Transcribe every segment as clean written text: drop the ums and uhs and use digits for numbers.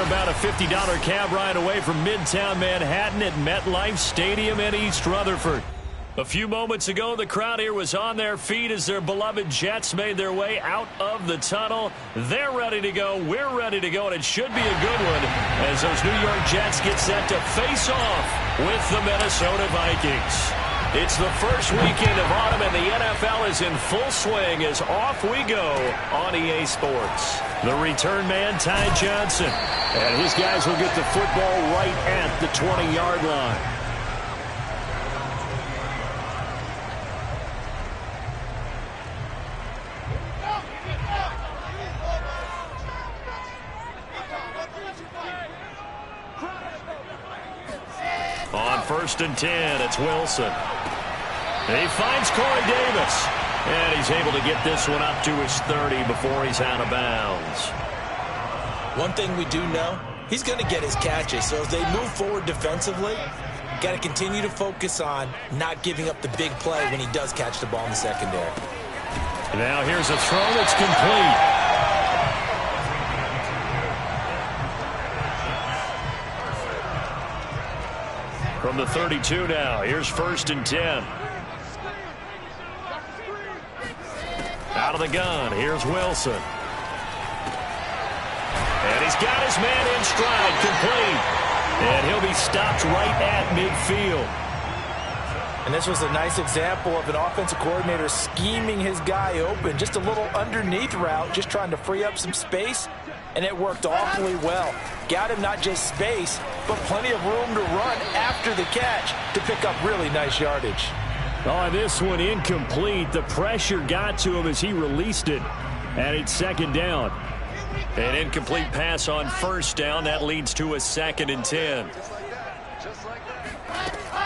About a $50 cab ride away from Midtown Manhattan at MetLife Stadium in East Rutherford. A few moments ago, the crowd here was on their feet as their beloved Jets made their way out of the tunnel. They're ready to go. We're ready to go, and it should be a good one as those New York Jets get set to face off with the Minnesota Vikings. It's the first weekend of autumn, and the NFL is in full swing as off we go on EA Sports. The return man, Ty Johnson, and his guys will get the football right at the 20-yard line. On 1st and 10, it's Wilson. He finds Corey Davis. And he's able to get this one up to his 30 before he's out of bounds. One thing we do know, he's going to get his catches. So as they move forward defensively, got to continue to focus on not giving up the big play when he does catch the ball in the secondary. Now here's a throw that's complete. From the 32 now, here's 1st and 10. Out of the gun, here's Wilson. And he's got his man in stride, complete. And he'll be stopped right at midfield. And this was a nice example of an offensive coordinator scheming his guy open. Just a little underneath route, just trying to free up some space. And it worked awfully well. Got him not just space, but plenty of room to run after the catch to pick up really nice yardage. Oh, this one incomplete. The pressure got to him as he released it. And it's 2nd down. An incomplete pass on 1st down. That leads to a 2nd and 10.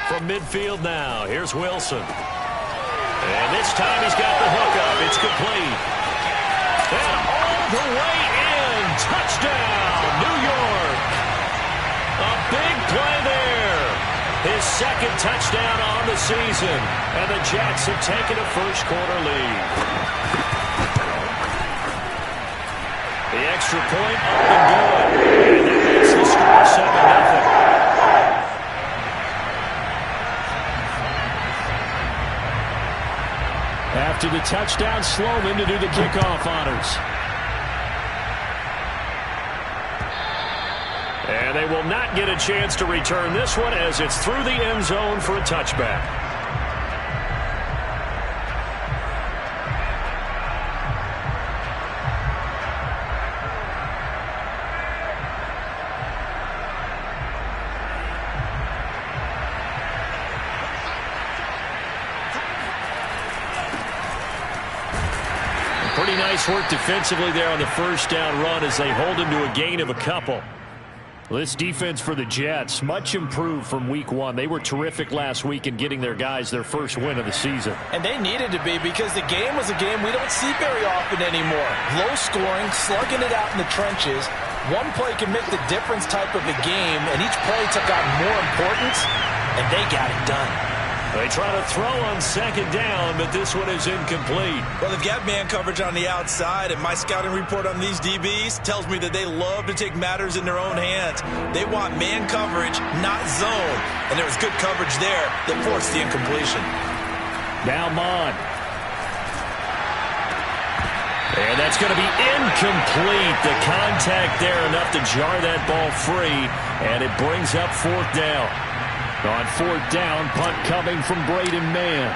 From midfield now, here's Wilson. And this time he's got the hook up. It's complete. And all the way in. Touchdown, New York. A big play there. His 2nd touchdown on the season. And the Jets have taken a first-quarter lead. The extra point up and good. And that makes the score 7-0. After the touchdown, Sloman to do the kickoff honors. And they will not get a chance to return this one as it's through the end zone for a touchback. Pretty nice work defensively there on the 1st down run as they hold him to a gain of a couple. This defense for the Jets, much improved from week 1. They were terrific last week in getting their guys their first win of the season. And they needed to be because the game was a game we don't see very often anymore. Low scoring, slugging it out in the trenches. One play can make the difference type of a game, and each play took on more importance, and they got it done. They try to throw on 2nd down, but this one is incomplete. Well, they've got man coverage on the outside, and my scouting report on these DBs tells me that they love to take matters in their own hands. They want man coverage, not zone. And there was good coverage there that forced the incompletion. Now Mond. And that's going to be incomplete. The contact there enough to jar that ball free, and it brings up 4th down. On 4th down, punt coming from Braden Mann.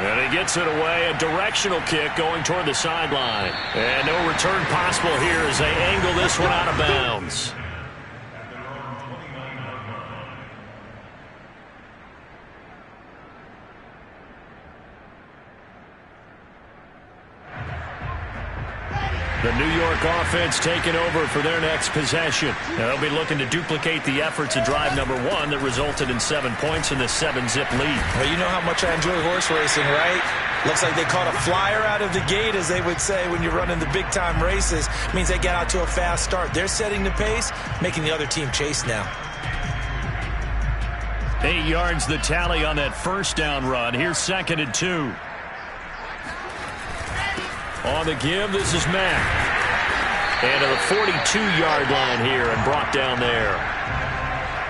And he gets it away, a directional kick going toward the sideline. And no return possible here as they angle this one out of bounds. The New York offense taking over for their next possession. Now they'll be looking to duplicate the efforts of drive number 1 that resulted in 7 points in the 7-zip lead. Well, you know how much I enjoy horse racing, right? Looks like they caught a flyer out of the gate, as they would say when you're running the big-time races. It means they get out to a fast start. They're setting the pace, making the other team chase now. 8 yards the tally on that 1st down run. Here's 2nd and 2. On the give, this is Mack. And to the 42-yard line here and brought down there.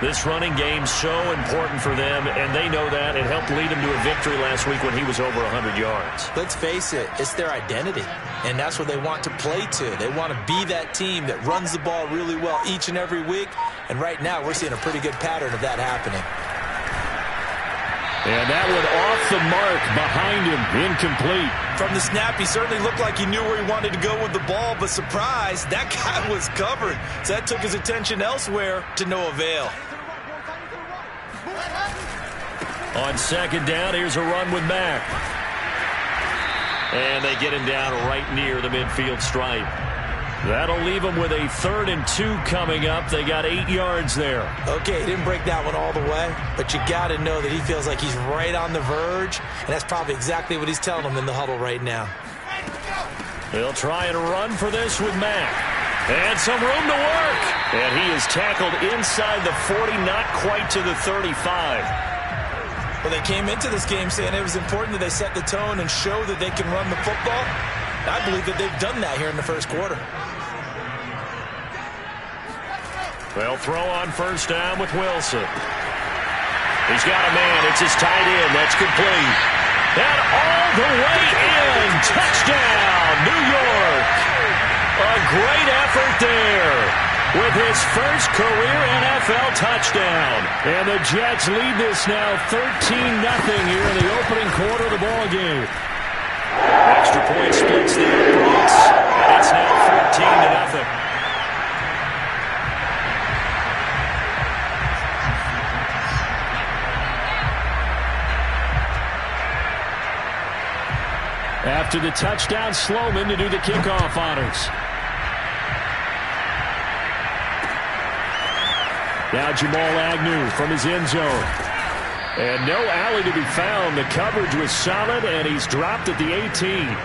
This running game so important for them, and they know that. It helped lead them to a victory last week when he was over 100 yards. Let's face it, it's their identity, and that's what they want to play to. They want to be that team that runs the ball really well each and every week, and right now we're seeing a pretty good pattern of that happening. And that one off the mark behind him, incomplete. From the snap, he certainly looked like he knew where he wanted to go with the ball, but surprise, that guy was covered. So that took his attention elsewhere to no avail. On 2nd down, here's a run with Mack. And they get him down right near the midfield stripe. That'll leave them with a 3rd and 2 coming up. They got 8 yards there. Okay, he didn't break that one all the way, but you got to know that he feels like he's right on the verge, and that's probably exactly what he's telling them in the huddle right now. They'll try and run for this with Mack. And some room to work. And he is tackled inside the 40, not quite to the 35. Well, they came into this game saying it was important that they set the tone and show that they can run the football. I believe that they've done that here in the first quarter. They'll throw on first down with Wilson. He's got a man. It's his tight end. That's complete. And all the way in. Touchdown, New York. A great effort there with his first career NFL touchdown. And the Jets lead this now 13-0 here in the opening quarter of the ball game. Extra point splits the uprights. It's now 14-0. After the touchdown, Sloman to do the kickoff honors. Now Jamal Agnew from his end zone. And no alley to be found. The coverage was solid, and he's dropped at the 18.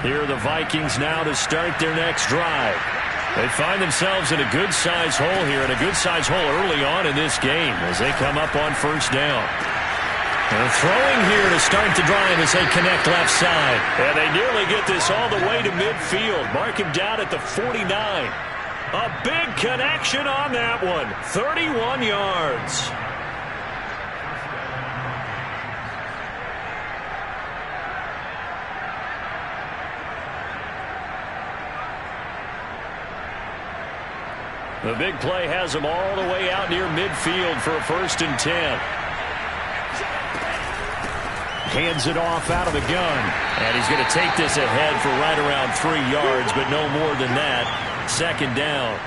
Here are the Vikings now to start their next drive. They find themselves in a good-sized hole here, and a good-sized hole early on in this game as they come up on first down. They're throwing here to start the drive as they connect left side. And they nearly get this all the way to midfield. Mark him down at the 49. A big connection on that one. 31 yards. The big play has him all the way out near midfield for a 1st and 10. Hands it off out of the gun. And he's going to take this ahead for right around 3 yards, but no more than that. 2nd down.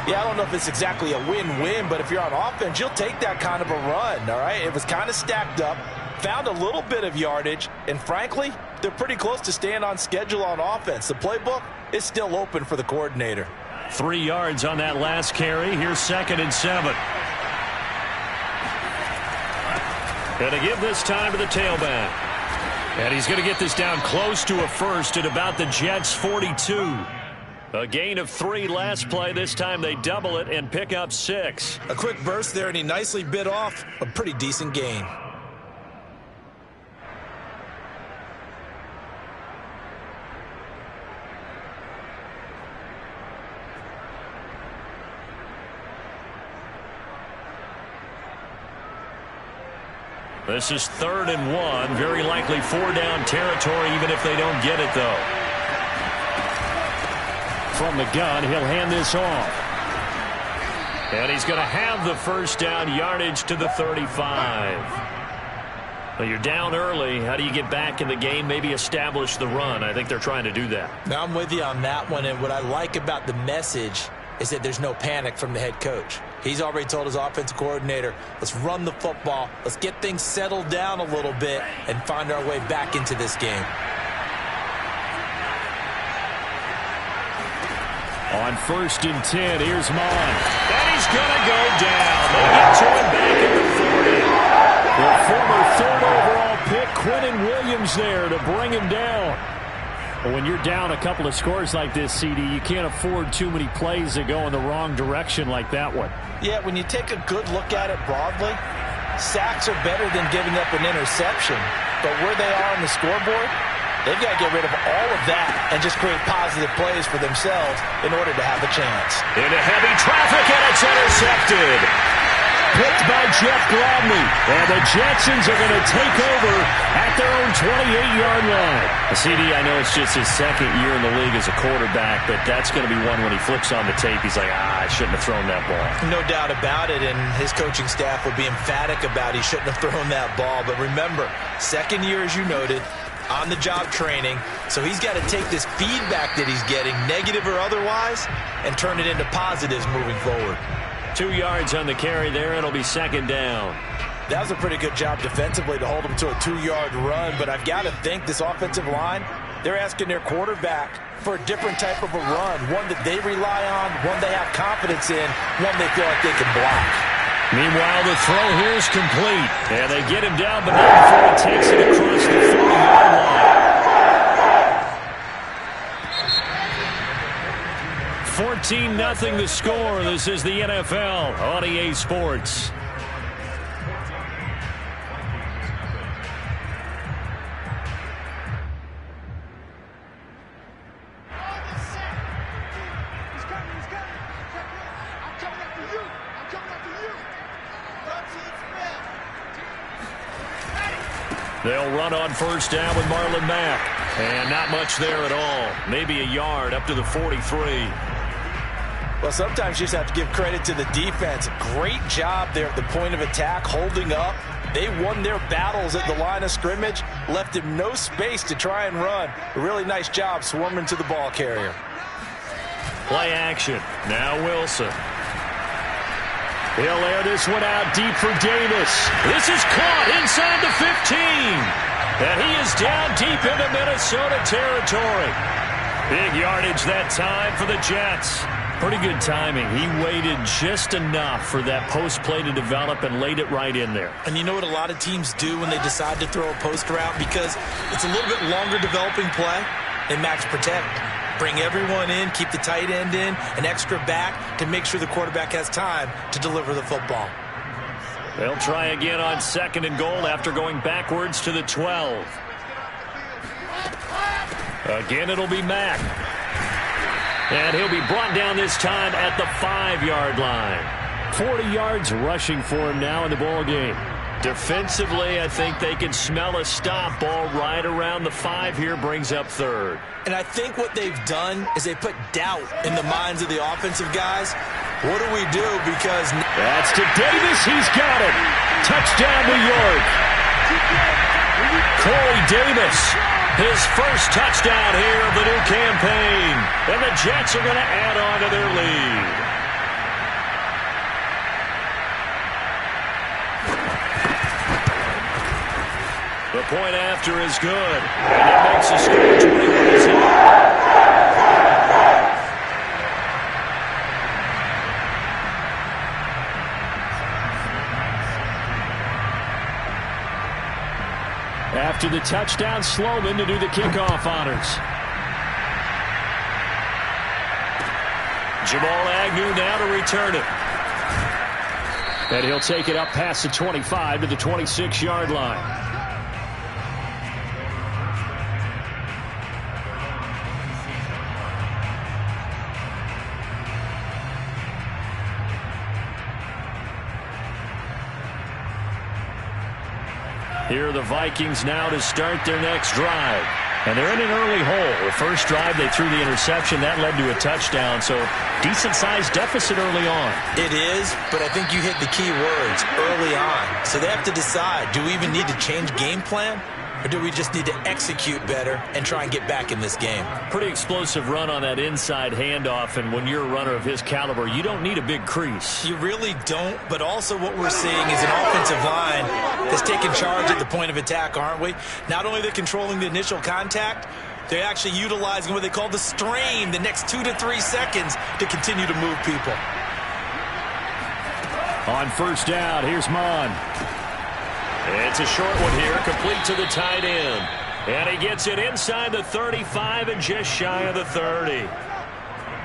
Yeah, I don't know if it's exactly a win-win, but if you're on offense, you'll take that kind of a run, all right? It was kind of stacked up, found a little bit of yardage, and frankly, they're pretty close to staying on schedule on offense. The playbook is still open for the coordinator. 3 yards on that last carry. Here's 2nd and 7. And to give this time to the tailback. And he's going to get this down close to a first at about the Jets' 42. A gain of 3 last play. This time they double it and pick up 6. A quick burst there, and he nicely bit off a pretty decent gain. This is 3rd and 1. Very likely 4-down territory, even if they don't get it, though. From the gun, he'll hand this off. And he's going to have the first down, yardage to the 35. Well, you're down early. How do you get back in the game? Maybe establish the run. I think they're trying to do that. Now, I'm with you on that one, and what I like about the message is that there's no panic from the head coach. He's already told his offensive coordinator, let's run the football, let's get things settled down a little bit and find our way back into this game. On 1st and 10, here's Mon. And he's going to go down. They get to him back at the 40. The former 3rd overall pick, Quinnen Williams, there to bring him down. But when you're down a couple of scores like this, CD, you can't afford too many plays that go in the wrong direction like that one. Yeah, when you take a good look at it broadly, sacks are better than giving up an interception. But where they are on the scoreboard, they've got to get rid of all of that and just create positive plays for themselves in order to have a chance. Into heavy traffic, and it's intercepted. Picked by Jeff Gladney. And the Jetsons are going to take over at their own 28-yard line. CD, I know it's just his 2nd year in the league as a quarterback, but that's going to be one when he flips on the tape, he's like, I shouldn't have thrown that ball. No doubt about it, and his coaching staff will be emphatic about he shouldn't have thrown that ball. But remember, 2nd year, as you noted, on-the-job training, so he's got to take this feedback that he's getting, negative or otherwise, and turn it into positives moving forward. 2 yards on the carry there. It'll be 2nd down. That was a pretty good job defensively to hold them to a 2-yard run, but I've got to think this offensive line, they're asking their quarterback for a different type of a run, one that they rely on, one they have confidence in, one they feel like they can block. Meanwhile, the throw here is complete, and they get him down, but not before he takes it across the 40-yard line. 14-0 the score. This is the NFL on EA Sports. They'll run on first down with Marlon Mack. And not much there at all. Maybe a yard up to the 43. Well, sometimes you just have to give credit to the defense. Great job there at the point of attack, holding up. They won their battles at the line of scrimmage, left him no space to try and run. A really nice job swarming to the ball carrier. Play action. Now Wilson. He'll air this one out deep for Davis. This is caught inside the 15. And he is down deep into Minnesota territory. Big yardage that time for the Jets. Pretty good timing. He waited just enough for that post play to develop and laid it right in there. And you know what a lot of teams do when they decide to throw a post route? Because it's a little bit longer developing play, they max protect. Bring everyone in, keep the tight end in, an extra back to make sure the quarterback has time to deliver the football. They'll try again on 2nd and goal after going backwards to the 12. Again, it'll be Mack. And he'll be brought down this time at the 5-yard line. 40 yards rushing for him now in the ball game. Defensively, I think they can smell a stop. Ball right around the 5 here, brings up 3rd. And I think what they've done is they put doubt in the minds of the offensive guys. What do we do? Because that's to Davis. He's got it. Touchdown, New York. Corey Davis, his first touchdown here of the new campaign. And the Jets are going to add on to their lead. The point after is good. And it makes the score 21-0. After the touchdown, Sloman to do the kickoff honors. Jamal Agnew now to return it. And he'll take it up past the 25 to the 26-yard line. Here are the Vikings now to start their next drive. And they're in an early hole. The first drive, they threw the interception. That led to a touchdown, so decent-sized deficit early on. It is, but I think you hit the key words, early on. So they have to decide, do we even need to change game plan? Or do we just need to execute better and try and get back in this game? Pretty explosive run on that inside handoff, and when you're a runner of his caliber, you don't need a big crease. You really don't, but also what we're seeing is an offensive line that's taking charge at the point of attack, aren't we? Not only they're controlling the initial contact, they're actually utilizing what they call the strain, the next 2 to 3 seconds to continue to move people. On first down, here's Mon. It's a short one here, complete to the tight end. And he gets it inside the 35 and just shy of the 30.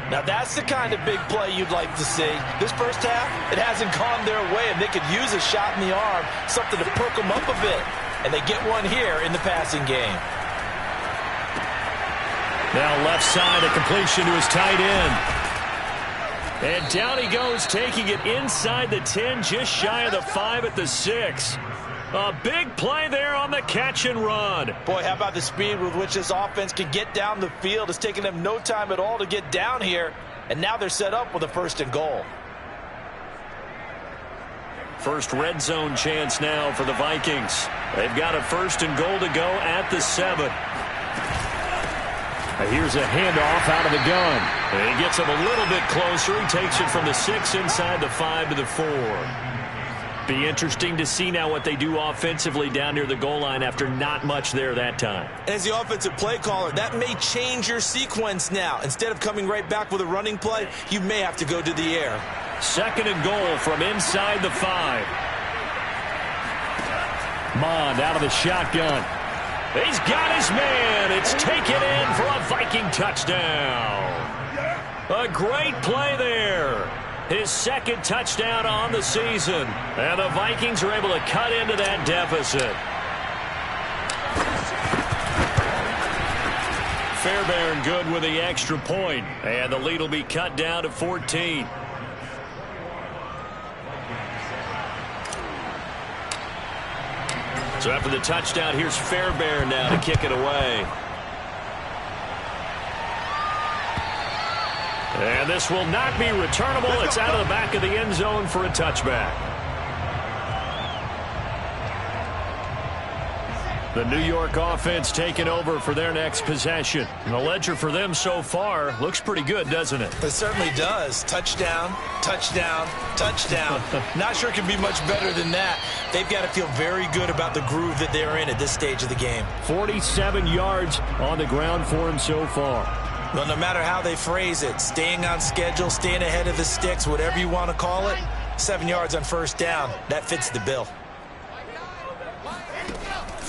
Now that's the kind of big play you'd like to see. This first half, it hasn't gone their way, and they could use a shot in the arm, something to perk them up a bit. And they get one here in the passing game. Now left side, a completion to his tight end. And down he goes, taking it inside the 10, just shy of the 5 at the 6. A big play there on the catch and run. Boy, how about the speed with which this offense can get down the field? It's taken them no time at all to get down here. And now they're set up with a 1st and goal. First red zone chance now for the Vikings. They've got a 1st and goal to go at the 7. Here's a handoff out of the gun. And he gets him a little bit closer. He takes it from the 6 inside the 5 to the 4. Be interesting to see now what they do offensively down near the goal line after not much there that time. As the offensive play caller, that may change your sequence now. Instead of coming right back with a running play, you may have to go to the air. 2nd and goal from inside the 5. Mond out of the shotgun. He's got his man. It's taken in for a Viking touchdown. A great play there. His 2nd touchdown on the season. And the Vikings are able to cut into that deficit. Fairbairn good with the extra point. And the lead will be cut down to 14. So after the touchdown, here's Fairbairn now to kick it away. And this will not be returnable. It's out of the back of the end zone for a touchback. The New York offense taking over for their next possession. And the ledger for them so far looks pretty good, doesn't it? It certainly does. Touchdown, touchdown, touchdown. Not sure it can be much better than that. They've got to feel very good about the groove that they're in at this stage of the game. 47 yards on the ground for him so far. Well, no matter how they phrase it, staying on schedule, staying ahead of the sticks, whatever you want to call it, 7 yards on 1st down, that fits the bill.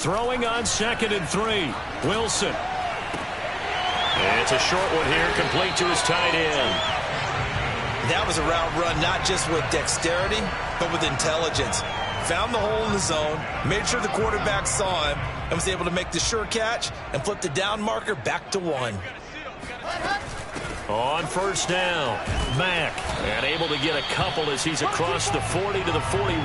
Throwing on 2nd and 3. Wilson. And it's a short one here, complete to his tight end. That was a route run not just with dexterity, but with intelligence. Found the hole in the zone, made sure the quarterback saw him, and was able to make the sure catch and flip the down marker back to 1. On 1st down, Mack, and able to get a couple as he's across the 40 to the 41.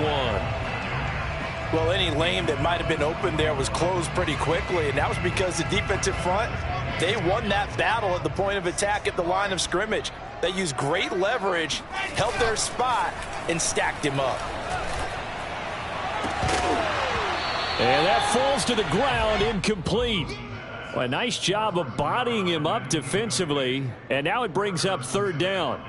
Well, any lane that might have been open there was closed pretty quickly, and that was because the defensive front, they won that battle at the point of attack at the line of scrimmage. They used great leverage, held their spot, and stacked him up. And that falls to the ground, incomplete. Well, a nice job of bodying him up defensively, and now it brings up 3rd down.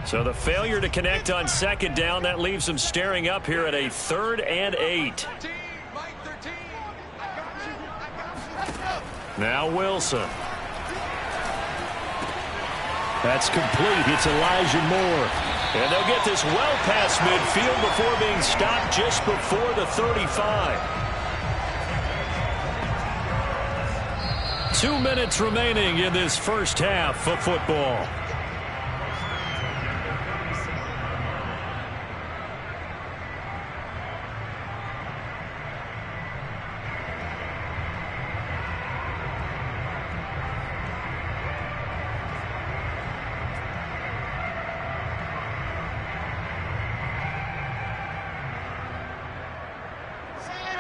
So the failure to connect on 2nd down, that leaves them staring up here at a 3rd and 8. Now Wilson. That's complete. It's Elijah Moore. And they'll get this well past midfield before being stopped just before the 35. 2 minutes remaining in this first half of football.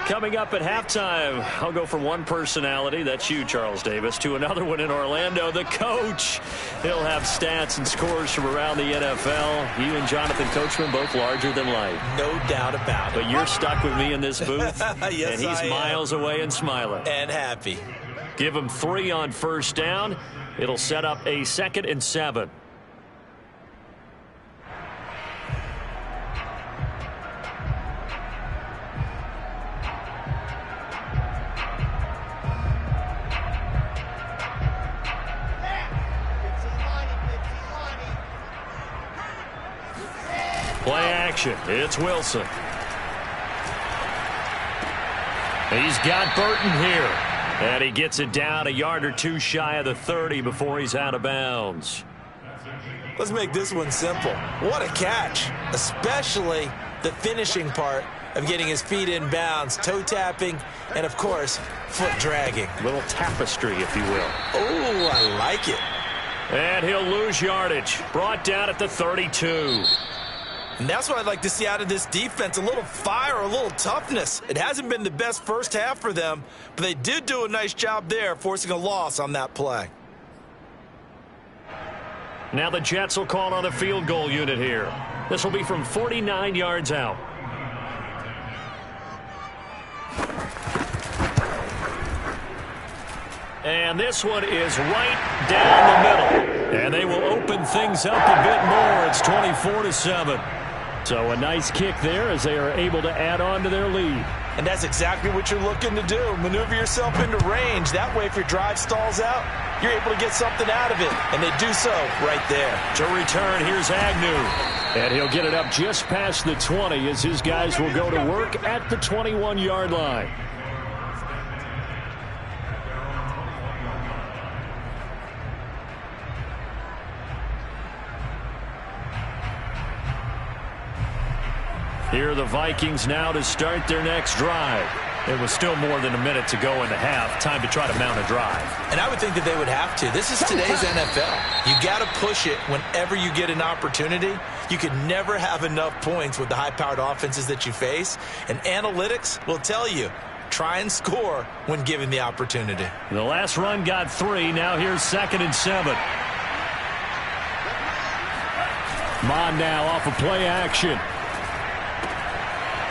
Coming up at halftime, I'll go from one personality, that's you, Charles Davis, to another one in Orlando, the coach. He'll have stats and scores from around the NFL. You and Jonathan Coachman, both larger than life. No doubt about it. But you're stuck with me in this booth, yes, and he's miles away and smiling. And happy. Give him 3 on 1st down. It'll set up a 2nd and 7. Play action. It's Wilson. He's got Burton here. And he gets it down a yard or 2 shy of the 30 before he's out of bounds. Let's make this one simple. What a catch, especially the finishing part of getting his feet in bounds, toe tapping, and, of course, foot dragging. Little tapestry, if you will. Oh, I like it. And he'll lose yardage. Brought down at the 32. And that's what I'd like to see out of this defense, a little fire, a little toughness. It hasn't been the best first half for them, but they did do a nice job there, forcing a loss on that play. Now the Jets will call on the field goal unit here. This will be from 49 yards out. And this one is right down the middle. And they will open things up a bit more. It's 24-7. So a nice kick there as they are able to add on to their lead. And that's exactly what you're looking to do. Maneuver yourself into range. That way, if your drive stalls out, you're able to get something out of it. And they do so right there. To return, here's Agnew. And he'll get it up just past the 20 as his guys will go to work at the 21-yard line. Here are the Vikings now to start their next drive. It was still more than a minute to go in the half. Time to try to mount a drive. And I would think that they would have to. This is today's NFL. You got to push it whenever you get an opportunity. You can never have enough points with the high-powered offenses that you face. And analytics will tell you, try and score when given the opportunity. The last run got 3. Now here's 2nd and 7. Mond now off of play action.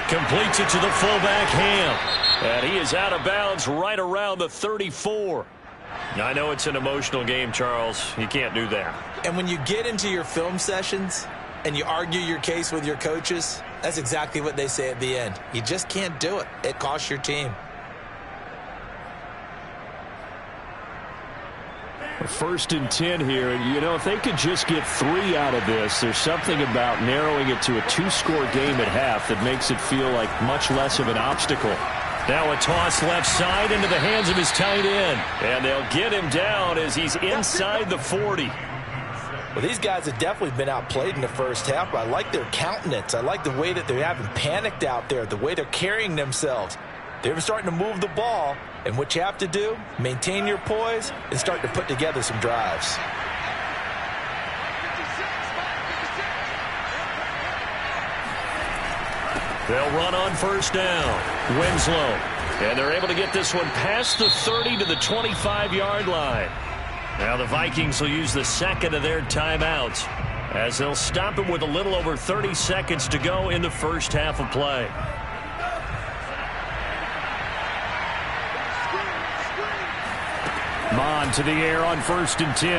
Completes it to the fullback, Ham. And he is out of bounds right around the 34. I know it's an emotional game, Charles. You can't do that. And when you get into your film sessions and you argue your case with your coaches, that's exactly what they say at the end. You just can't do it. It costs your team. First and 10 here. You know, if they could just get 3 out of this, there's something about narrowing it to a 2-score game at half that makes it feel like much less of an obstacle. Now a toss left side into the hands of his tight end. And they'll get him down as he's inside the 40. Well, these guys have definitely been outplayed in the first half. I like their countenance. I like the way that they haven't panicked out there, the way they're carrying themselves. They're starting to move the ball. And what you have to do, maintain your poise and start to put together some drives. They'll run on first down. Winslow. And they're able to get this one past the 30 to the 25-yard line. Now the Vikings will use the second of their timeouts as they'll stop him with a little over 30 seconds to go in the first half of play. Mond to the air on 1st and 10.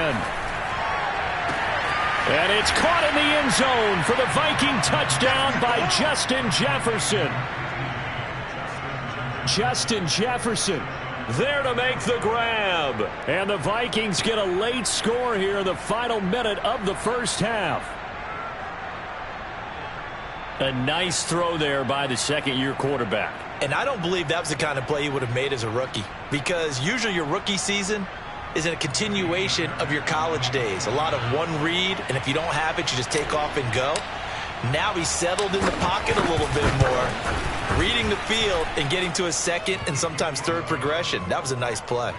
And it's caught in the end zone for the Viking touchdown by Justin Jefferson. Justin Jefferson there to make the grab. And the Vikings get a late score here in the final minute of the first half. A nice throw there by the second-year quarterback. And I don't believe that was the kind of play he would have made as a rookie, because usually your rookie season is in a continuation of your college days. A lot of one read, and if you don't have it, you just take off and go. Now he's settled in the pocket a little bit more, reading the field and getting to a second and sometimes third progression. That was a nice play.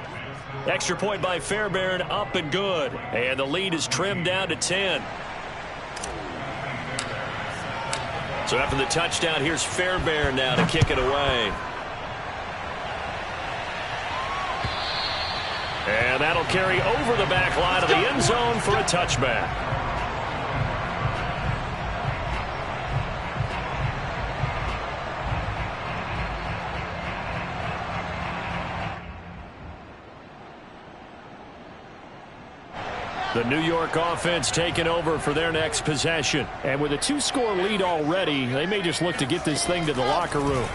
Extra point by Fairbairn, up and good. And the lead is trimmed down to 10. So after the touchdown, here's Fairbairn now to kick it away. And that'll carry over the back line of the end zone for a touchback. The New York offense taking over for their next possession. And with a 2-score lead already, they may just look to get this thing to the locker room.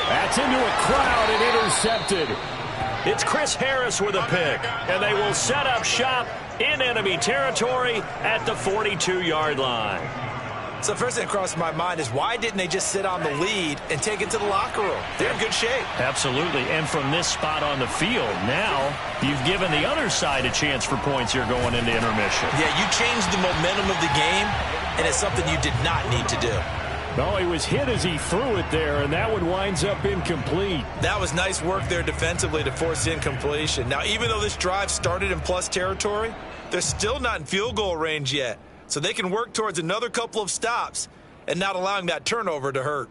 That's into a crowd and intercepted. It's Chris Harris with a pick. And they will set up shop in enemy territory at the 42-yard line. So the first thing that crossed my mind is, why didn't they just sit on the lead and take it to the locker room? They're in good shape. Absolutely. And from this spot on the field, now you've given the other side a chance for points here going into intermission. Yeah, you changed the momentum of the game, and it's something you did not need to do. No, he was hit as he threw it there, and that one winds up incomplete. That was nice work there defensively to force the incompletion. Now, even though this drive started in plus territory, they're still not in field goal range yet. So they can work towards another couple of stops and not allowing that turnover to hurt.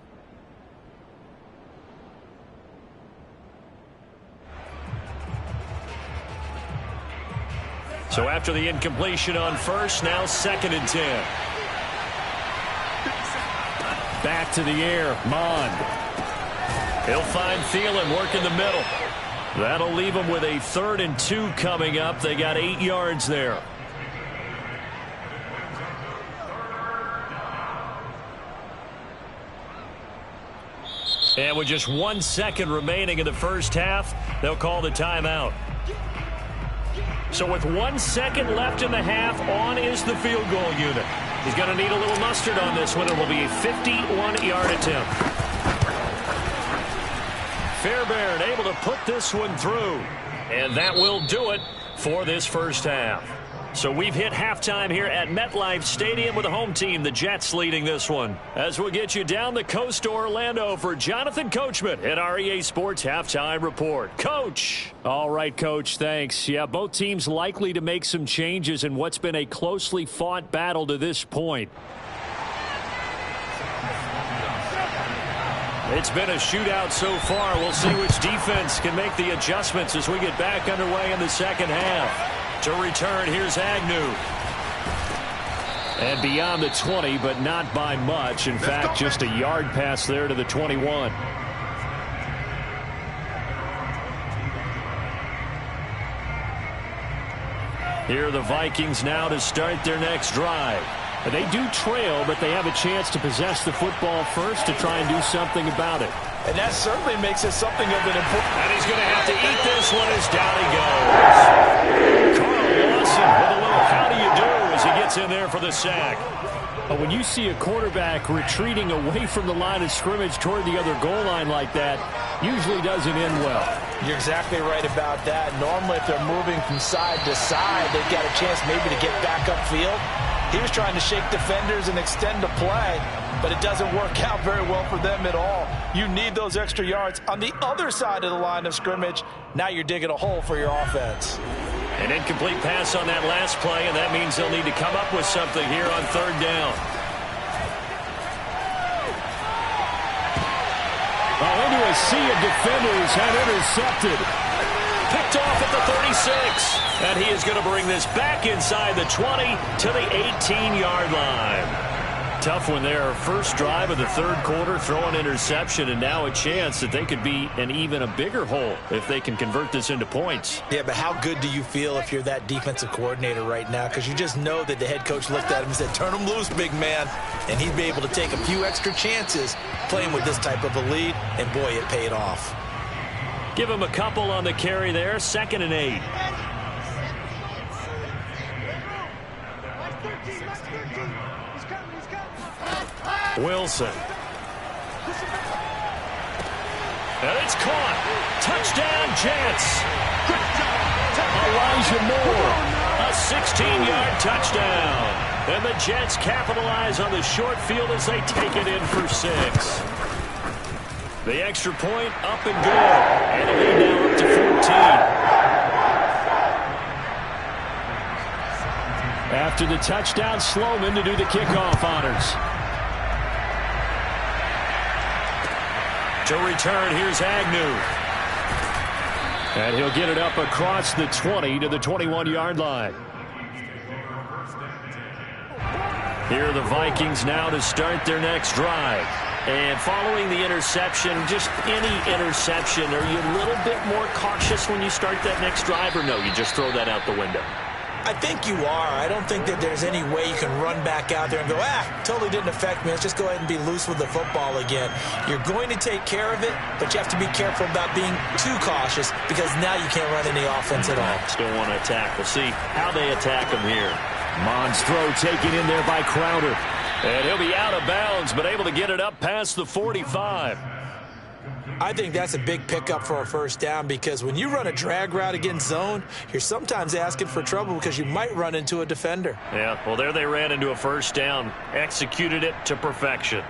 So after the incompletion on first, now 2nd and 10. Back to the air, Mond. He'll find Thielen work in the middle. That'll leave them with a 3rd and 2 coming up. They got 8 yards there. And with just 1 second remaining in the first half, they'll call the timeout. So with 1 second left in the half, on is the field goal unit. He's going to need a little mustard on this one. It will be a 51-yard attempt. Fairbairn able to put this one through. And that will do it for this first half. So we've hit halftime here at MetLife Stadium with the home team, the Jets, leading this one. As we'll get you down the coast to Orlando for Jonathan Coachman at our EA Sports Halftime Report. Coach. All right, Coach, thanks. Yeah, both teams likely to make some changes in what's been a closely fought battle to this point. It's been a shootout so far. We'll see which defense can make the adjustments as we get back underway in the second half. To return, here's Agnew. And beyond the 20, but not by much. In fact, just a yard pass there to the 21. Here are the Vikings now to start their next drive. They do trail, but they have a chance to possess the football first to try and do something about it. And that certainly makes it something of an important... And he's going to have to eat this one as down he goes. Carl Lawson with a little how do you do as he gets in there for the sack. When you see a quarterback retreating away from the line of scrimmage toward the other goal line like that, usually doesn't end well. You're exactly right about that. Normally, if they're moving from side to side, they've got a chance maybe to get back upfield. He was trying to shake defenders and extend the play, but it doesn't work out very well for them at all. You need those extra yards on the other side of the line of scrimmage. Now you're digging a hole for your offense. An incomplete pass on that last play, and that means they'll need to come up with something here on 3rd down. Into a sea of defenders and intercepted. Picked off at the 36. And he is going to bring this back inside the 20 to the 18-yard line. Tough one there. First drive of the 3rd quarter, throw an interception, and now a chance that they could be in even a bigger hole if they can convert this into points. Yeah, but how good do you feel if you're that defensive coordinator right now? Because you just know that the head coach looked at him and said, turn him loose, big man. And he'd be able to take a few extra chances playing with this type of a lead, and boy, it paid off. Give him a couple on the carry there, 2nd and 8. Wilson. And it's caught. Touchdown, Jets. Elijah Moore. A 16-yard touchdown. And the Jets capitalize on the short field as they take it in for 6. The extra point up and good. And a lead now up to 14. After the touchdown, Sloman to do the kickoff honors. To return, here's Agnew. And he'll get it up across the 20 to the 21-yard line. Here are the Vikings now to start their next drive. And following the interception, just any interception, are you a little bit more cautious when you start that next drive, or no, you just throw that out the window? I think you are. I don't think that there's any way you can run back out there and go, totally didn't affect me. Let's just go ahead and be loose with the football again. You're going to take care of it, but you have to be careful about being too cautious because now you can't run any offense at all. Still want to attack. We'll see how they attack them here. Mons throw taken in there by Crowder. And he'll be out of bounds, but able to get it up past the 45. I think that's a big pickup for a first down because when you run a drag route against zone, you're sometimes asking for trouble because you might run into a defender. Yeah, well, there they ran into a first down, executed it to perfection.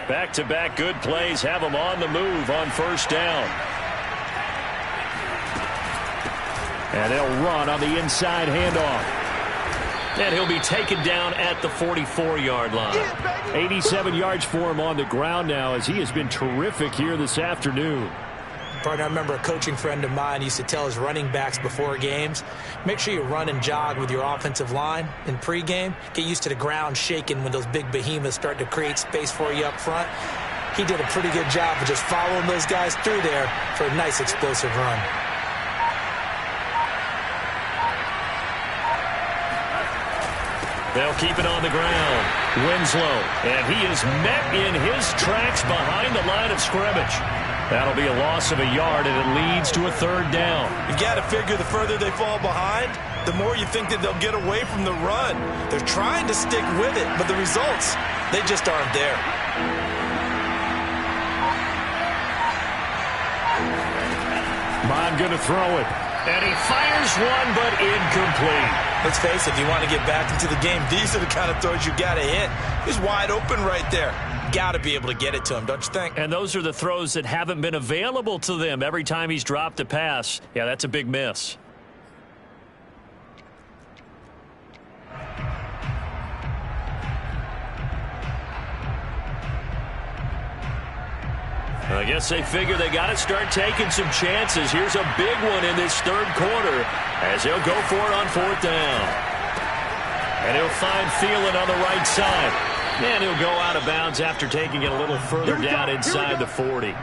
Back-to-back good plays have them on the move on first down. And they'll run on the inside handoff. And he'll be taken down at the 44-yard line. 87 yards for him on the ground now as he has been terrific here this afternoon. Partner, I remember a coaching friend of mine used to tell his running backs before games, make sure you run and jog with your offensive line in pregame. Get used to the ground shaking when those big behemoths start to create space for you up front. He did a pretty good job of just following those guys through there for a nice explosive run. They'll keep it on the ground. Winslow, and he is met in his tracks behind the line of scrimmage. That'll be a loss of a yard, and it leads to a third down. You've got to figure the further they fall behind, the more you think that they'll get away from the run. They're trying to stick with it, but the results, they just aren't there. Mond going to throw it. And he fires one, but incomplete. Let's face it, if you want to get back into the game, these are the kind of throws you got to hit. He's wide open right there. Got to be able to get it to him, don't you think? And those are the throws that haven't been available to them every time he's dropped a pass. Yeah, that's a big miss. I guess they figure they got to start taking some chances. Here's a big one in this third quarter as he'll go for it on fourth down. And he'll find Thielen on the right side. And he'll go out of bounds after taking it a little further down inside the 40.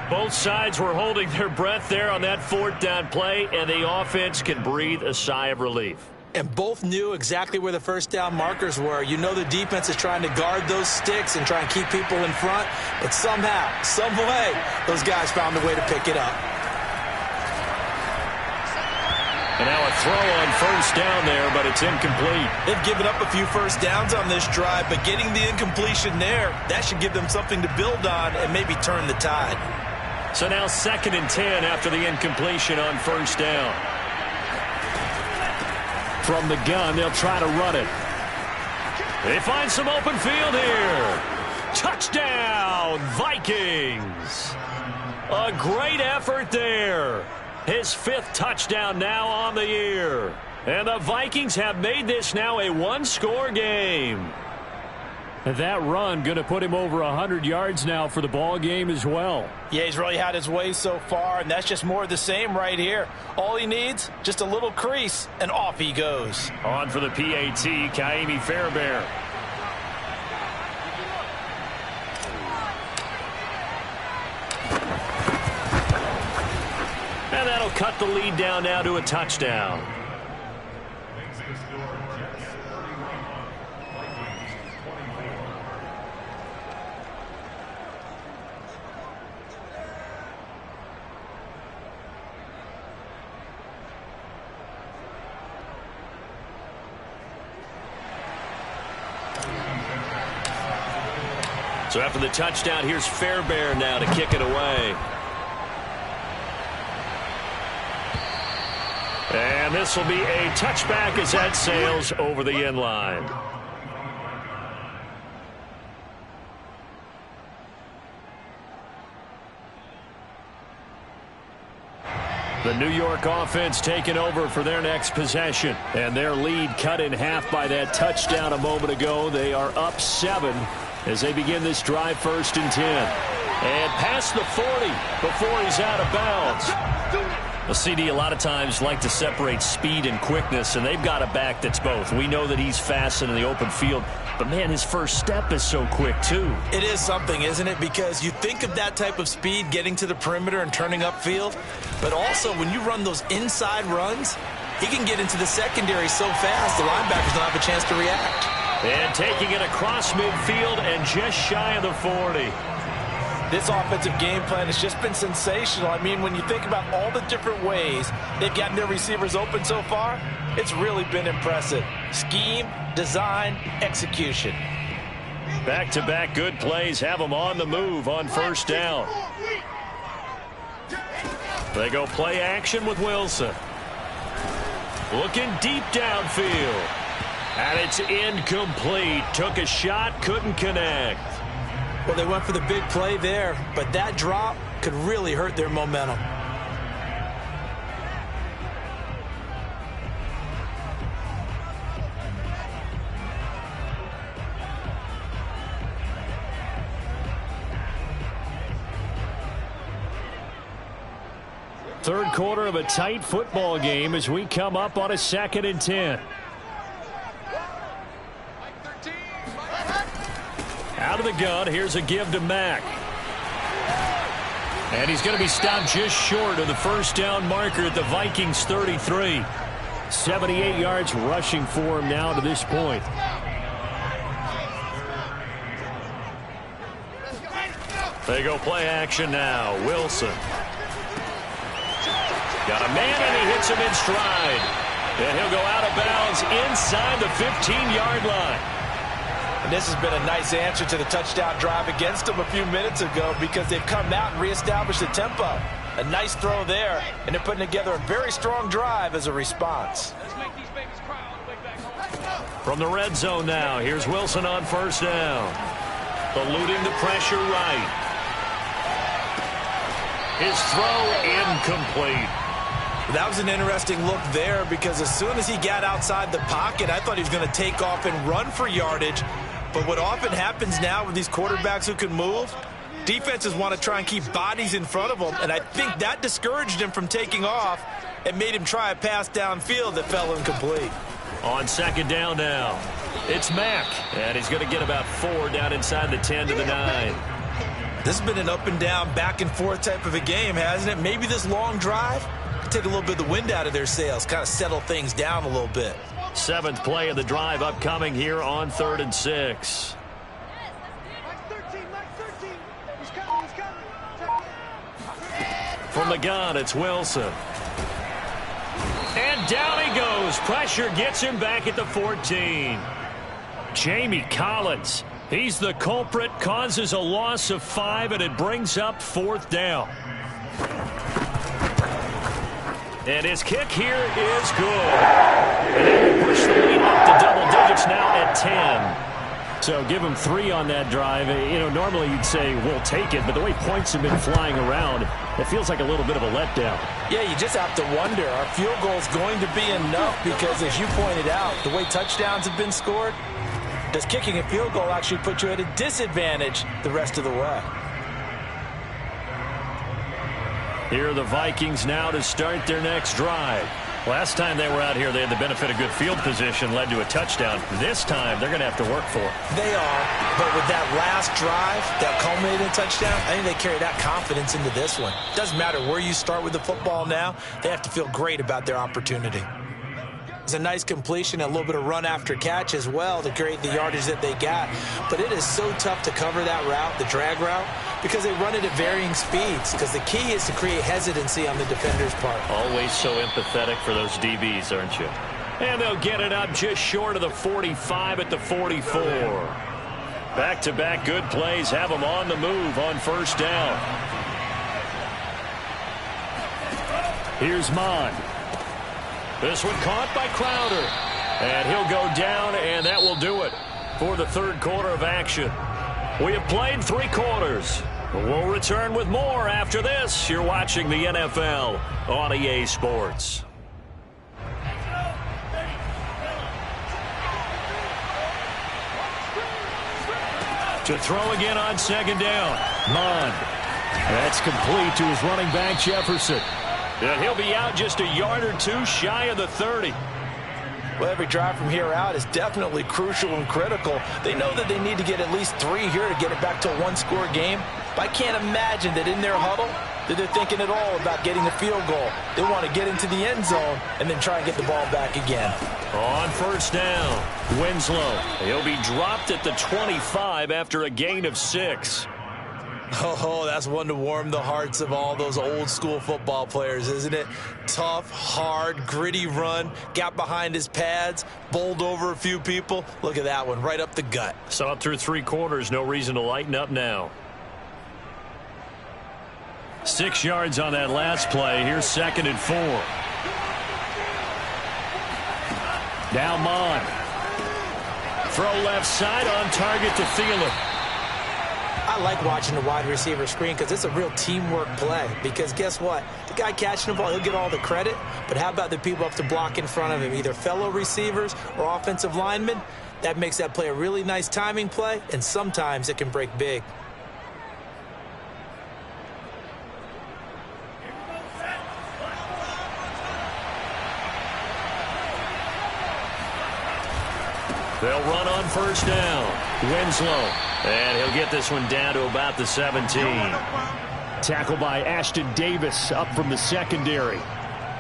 Both sides were holding their breath there on that fourth down play, and the offense can breathe a sigh of relief. And both knew exactly where the first down markers were. You know the defense is trying to guard those sticks and try and keep people in front. But somehow, some way, those guys found a way to pick it up. And now a throw on first down there, but it's incomplete. They've given up a few first downs on this drive, but getting the incompletion there, that should give them something to build on and maybe turn the tide. So now 2nd and 10 after the incompletion on first down. From the gun, they'll try to run it. They find some open field here. Touchdown, Vikings. A great effort there. His 5th touchdown now on the year. And the Vikings have made this now a one-score game. That run going to put him over 100 yards now for the ball game as well. Yeah, he's really had his way so far, and that's just more of the same right here. All he needs, just a little crease, and off he goes. On for the PAT, Ka'imi Fairbairn. And that'll cut the lead down now to a touchdown. So after the touchdown, here's Fairbairn now to kick it away. And this will be a touchback as that sails over the end line. The New York offense taking over for their next possession. And their lead cut in half by that touchdown a moment ago. They are up 7 as they begin this drive 1st and 10. And past the 40 before he's out of bounds. The CD a lot of times like to separate speed and quickness, and they've got a back that's both. We know that he's fast in the open field, but man, his first step is so quick too. It is something, isn't it? Because you think of that type of speed getting to the perimeter and turning upfield, but also when you run those inside runs, he can get into the secondary so fast the linebackers don't have a chance to react. And taking it across midfield and just shy of the 40. This offensive game plan has just been sensational. I mean, when you think about all the different ways they've gotten their receivers open so far, it's really been impressive. Scheme, design, execution. Back-to-back good plays have them on the move on first down. They go play action with Wilson. Looking deep downfield. And it's incomplete. Took a shot, couldn't connect. Well, they went for the big play there, but that drop could really hurt their momentum. Third quarter of a tight football game as we come up on a 2nd and 10. Out of the gun, here's a give to Mack. And he's going to be stopped just short of the first down marker at the Vikings 33. 78 yards rushing for him now to this point. They go play action now. Wilson. Got a man, and he hits him in stride. And he'll go out of bounds inside the 15-yard line. And this has been a nice answer to the touchdown drive against them a few minutes ago because they've come out and reestablished the tempo. A nice throw there, and they're putting together a very strong drive as a response. From the red zone now, here's Wilson on first down. Eluding the pressure right. His throw incomplete. That was an interesting look there because as soon as he got outside the pocket, I thought he was going to take off and run for yardage. But what often happens now with these quarterbacks who can move, defenses want to try and keep bodies in front of them, and I think that discouraged him from taking off and made him try a pass downfield that fell incomplete. On 2nd down now, it's Mack, and he's going to get about 4 down inside the 10 to the 9. This has been an up and down, back and forth type of a game, hasn't it? Maybe this long drive could take a little bit of the wind out of their sails, kind of settle things down a little bit. 7th play of the drive upcoming here on 3rd and 6. From the gun, it's Wilson. And down he goes. Pressure gets him back at the 14. Jamie Collins, he's the culprit, causes a loss of 5, and it brings up 4th down. And his kick here is good. And they will push the lead up to double digits now at 10. So give him 3 on that drive. You know, normally you'd say, we'll take it, but the way points have been flying around, it feels like a little bit of a letdown. Yeah, you just have to wonder, are field goals going to be enough? Because as you pointed out, the way touchdowns have been scored, does kicking a field goal actually put you at a disadvantage the rest of the way? Here are the Vikings now to start their next drive. Last time they were out here, they had the benefit of good field position, led to a touchdown. This time, they're going to have to work for it. They are, but with that last drive, that culminated in touchdown, I think they carry that confidence into this one. Doesn't matter where you start with the football now, they have to feel great about their opportunity. It's a nice completion, a little bit of run after catch as well to create the yardage that they got. But it is so tough to cover that route, the drag route, because they run it at varying speeds. Because the key is to create hesitancy on the defender's part. Always so empathetic for those DBs, aren't you? And they'll get it up just short of the 45 at the 44. Back-to-back good plays have them on the move on first down. Here's Mond. This one caught by Crowder. And he'll go down, and that will do it for the 3rd quarter of action. We have played 3 quarters. We'll return with more after this. You're watching the NFL on EA Sports. To throw again on 2nd down. Mond. That's complete to his running back, Jefferson. And he'll be out just a yard or 2 shy of the 30. Well, every drive from here out is definitely crucial and critical. They know that they need to get at least 3 here to get it back to a 1-score game. But I can't imagine that in their huddle that they're thinking at all about getting a field goal. They want to get into the end zone and then try and get the ball back again. On first down, Winslow. He'll be dropped at the 25 after a gain of 6. Oh, that's one to warm the hearts of all those old-school football players, isn't it? Tough, hard, gritty run, got behind his pads, bowled over a few people. Look at that one, right up the gut. Saw it through 3 quarters, no reason to lighten up now. 6 yards on that last play. Here's 2nd and 4. Now Mond. Throw left side on target to Thielen. I like watching the wide receiver screen because it's a real teamwork play. Because guess what? The guy catching the ball, he'll get all the credit. But how about the people up to block in front of him, either fellow receivers or offensive linemen? That makes that play a really nice timing play, and sometimes it can break big. They'll run on first down. Winslow. And he'll get this one down to about the 17. Tackle by Ashton Davis up from the secondary.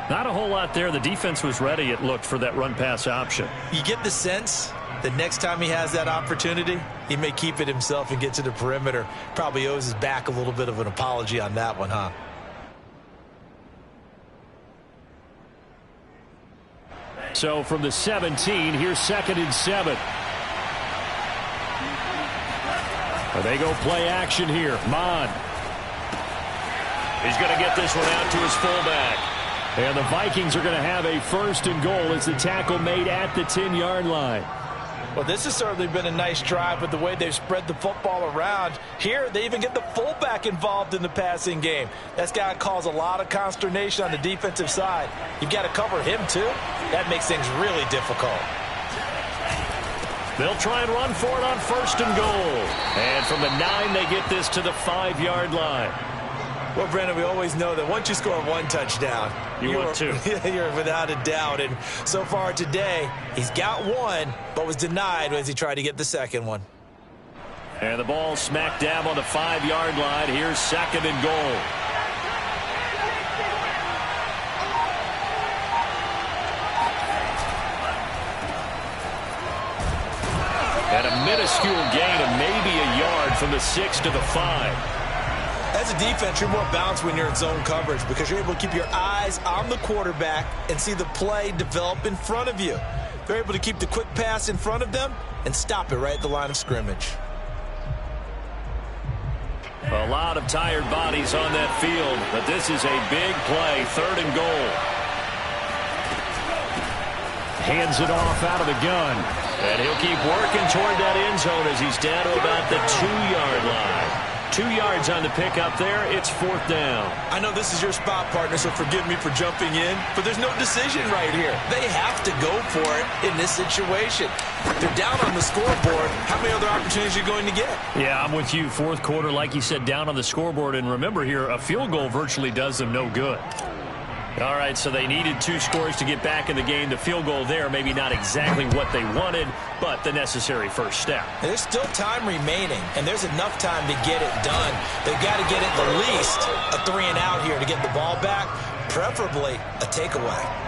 Not a whole lot there. The defense was ready, it looked, for that run-pass option. You get the sense that next time he has that opportunity, he may keep it himself and get to the perimeter. Probably owes his back a little bit of an apology on that one, huh? So from the 17, here's 2nd and 7. They go play action here. Mond. He's going to get this one out to his fullback. And the Vikings are going to have a 1st and goal as the tackle made at the 10-yard line. Well, this has certainly been a nice drive with the way they've spread the football around. Here, they even get the fullback involved in the passing game. That's got to cause a lot of consternation on the defensive side. You've got to cover him, too. That makes things really difficult. They'll try and run for it on 1st and goal. And from the 9, they get this to the 5-yard line. Well, Brandon, we always know that once you score 1 touchdown, you're 2. You're without a doubt. And so far today, he's got 1, but was denied as he tried to get the 2nd one. And the ball smack dab on the 5-yard line. Here's 2nd and goal. And a minuscule gain of maybe a yard from the 6 to the 5. As a defense, you're more balanced when you're in zone coverage because you're able to keep your eyes on the quarterback and see the play develop in front of you. They're able to keep the quick pass in front of them and stop it right at the line of scrimmage. A lot of tired bodies on that field, but this is a big play, 3rd and goal. Hands it off out of the gun. And he'll keep working toward that end zone as he's down to about the 2-yard line. 2 yards on the pickup there. It's 4th down. I know this is your spot, partner, so forgive me for jumping in, but there's no decision right here. They have to go for it in this situation. They're down on the scoreboard. How many other opportunities are you going to get? Yeah, I'm with you. 4th quarter, like you said, down on the scoreboard. And remember here, a field goal virtually does them no good. All right, so they needed 2 scores to get back in the game. The field goal there, maybe not exactly what they wanted, but the necessary first step. There's still time remaining, and there's enough time to get it done. They've got to get at the least a 3-and-out here to get the ball back, preferably a takeaway.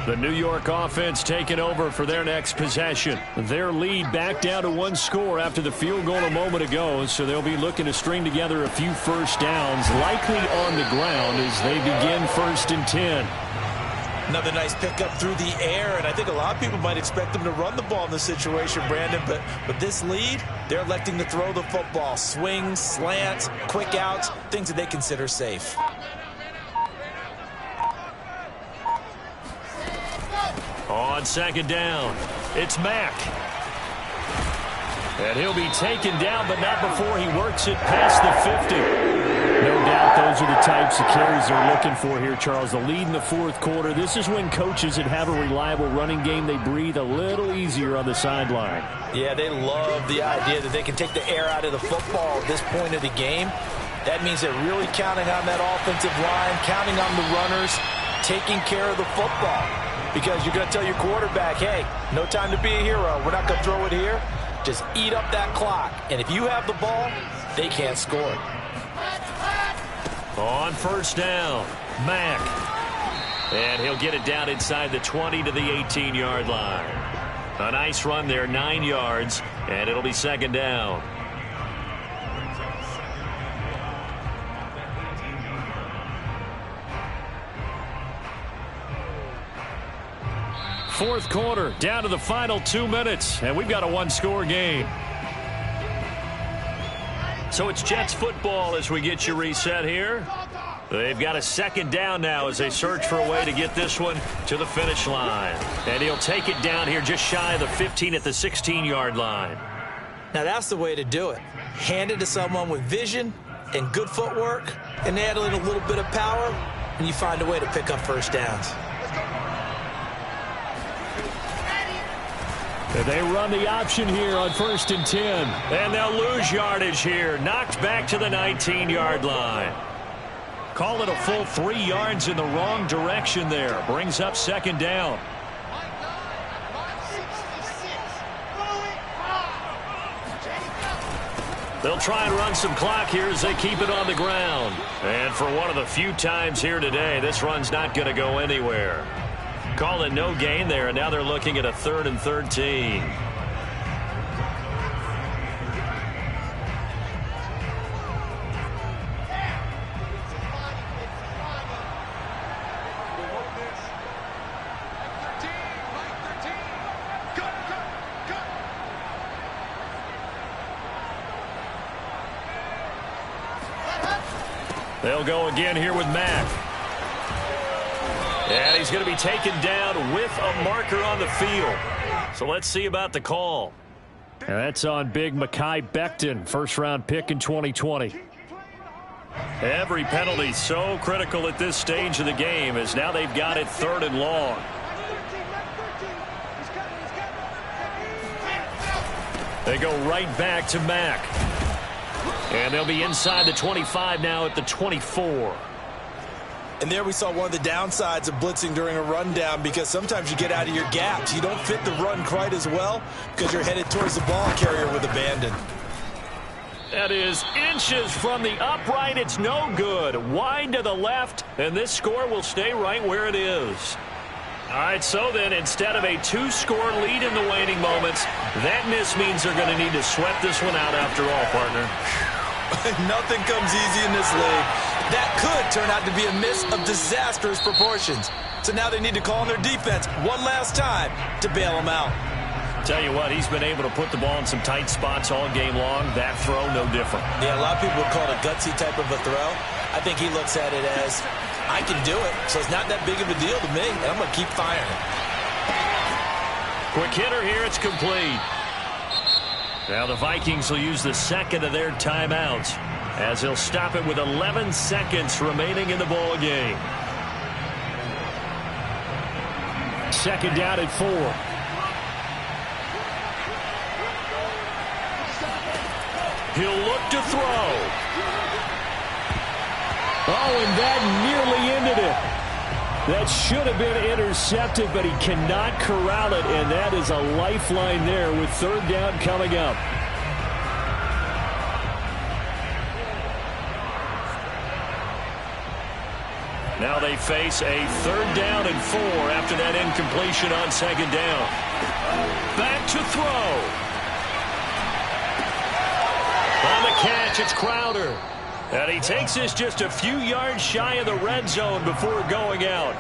The New York offense taking over for their next possession. Their lead back down to 1 score after the field goal a moment ago, so they'll be looking to string together a few first downs, likely on the ground as they begin 1st and 10. Another nice pickup through the air, and I think a lot of people might expect them to run the ball in this situation, Brandon, but with this lead, they're electing to throw the football. Swings, slants, quick outs, things that they consider safe. On 2nd down, it's Mack. And he'll be taken down, but not before he works it past the 50. No doubt those are the types of carries they're looking for here, Charles. The lead in the 4th quarter. This is when coaches that have a reliable running game, they breathe a little easier on the sideline. Yeah, they love the idea that they can take the air out of the football at this point of the game. That means they're really counting on that offensive line, counting on the runners, taking care of the football. Because you're going to tell your quarterback, hey, no time to be a hero. We're not going to throw it here. Just eat up that clock. And if you have the ball, they can't score. On 1st down, Mack. And he'll get it down inside the 20 to the 18-yard line. A nice run there, 9 yards, and it'll be 2nd down. Fourth quarter, down to the final 2 minutes, and we've got a 1-score game. So it's Jets football as we get you reset here. They've got a 2nd down now as they search for a way to get this one to the finish line. And he'll take it down here just shy of the 15 at the 16-yard line. Now that's the way to do it. Hand it to someone with vision and good footwork, and add in a little bit of power, and you find a way to pick up first downs. They run the option here on 1st and 10. And they'll lose yardage here. Knocked back to the 19-yard line. Call it a full 3 yards in the wrong direction there. Brings up 2nd down. They'll try and run some clock here as they keep it on the ground. And for one of the few times here today, this run's not going to go anywhere. Call it no gain there, and now they're looking at a 3rd and 13. They'll go again here with Mack. And he's going to be taken down with a marker on the field. So let's see about the call. And that's on big Mekhi Becton, first-round pick in 2020. Every penalty so critical at this stage of the game as now they've got it 3rd and long. They go right back to Mack. And they'll be inside the 25 now at the 24. And there we saw one of the downsides of blitzing during a rundown, because sometimes you get out of your gaps. You don't fit the run quite as well because you're headed towards the ball carrier with abandon. That is inches from the upright. It's no good. Wide to the left, and this score will stay right where it is. All right, so then instead of a 2-score lead in the waning moments, that miss means they're going to need to sweat this one out after all, partner. Nothing comes easy in this league. That could turn out to be a miss of disastrous proportions. So now they need to call on their defense one last time to bail them out. Tell you what, he's been able to put the ball in some tight spots all game long. That throw, no different. Yeah, a lot of people would call it a gutsy type of a throw. I think he looks at it as, I can do it, so it's not that big of a deal to me, and I'm going to keep firing. Quick hitter here, it's complete. Now the Vikings will use the second of their timeouts as they'll stop it with 11 seconds remaining in the ball game. 2nd down and 4. He'll look to throw. Oh, and that nearly ended it. That should have been intercepted, but he cannot corral it, and that is a lifeline there with 3rd down coming up. Now they face a 3rd down and 4 after that incompletion on 2nd down. Back to throw. On the catch, it's Crowder. And he takes this just a few yards shy of the red zone before going out.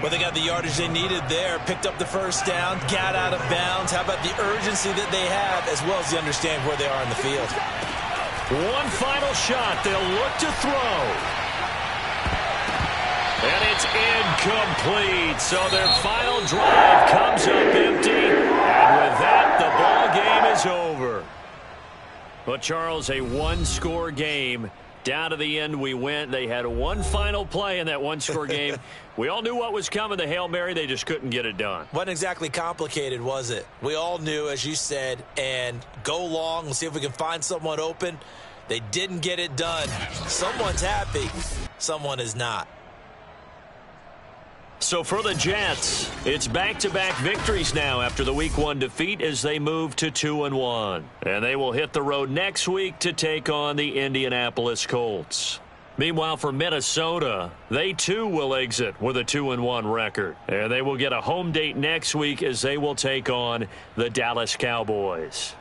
Well, they got the yardage they needed there, picked up the 1st down, got out of bounds. How about the urgency that they have, as well as the understanding where they are in the field? One final shot. They'll look to throw. And it's incomplete. So their final drive comes up empty. And with that, the ball game is over. But, Charles, a 1-score game. Down to the end we went. They had one final play in that 1-score game. We all knew what was coming, the Hail Mary. They just couldn't get it done. Wasn't exactly complicated, was it? We all knew, as you said, and go long. We'll see if we can find someone open. They didn't get it done. Someone's happy. Someone is not. So for the Jets, it's back-to-back victories now after the Week 1 defeat as they move to 2-1. And they will hit the road next week to take on the Indianapolis Colts. Meanwhile, for Minnesota, they too will exit with a 2-1 record. And they will get a home date next week as they will take on the Dallas Cowboys.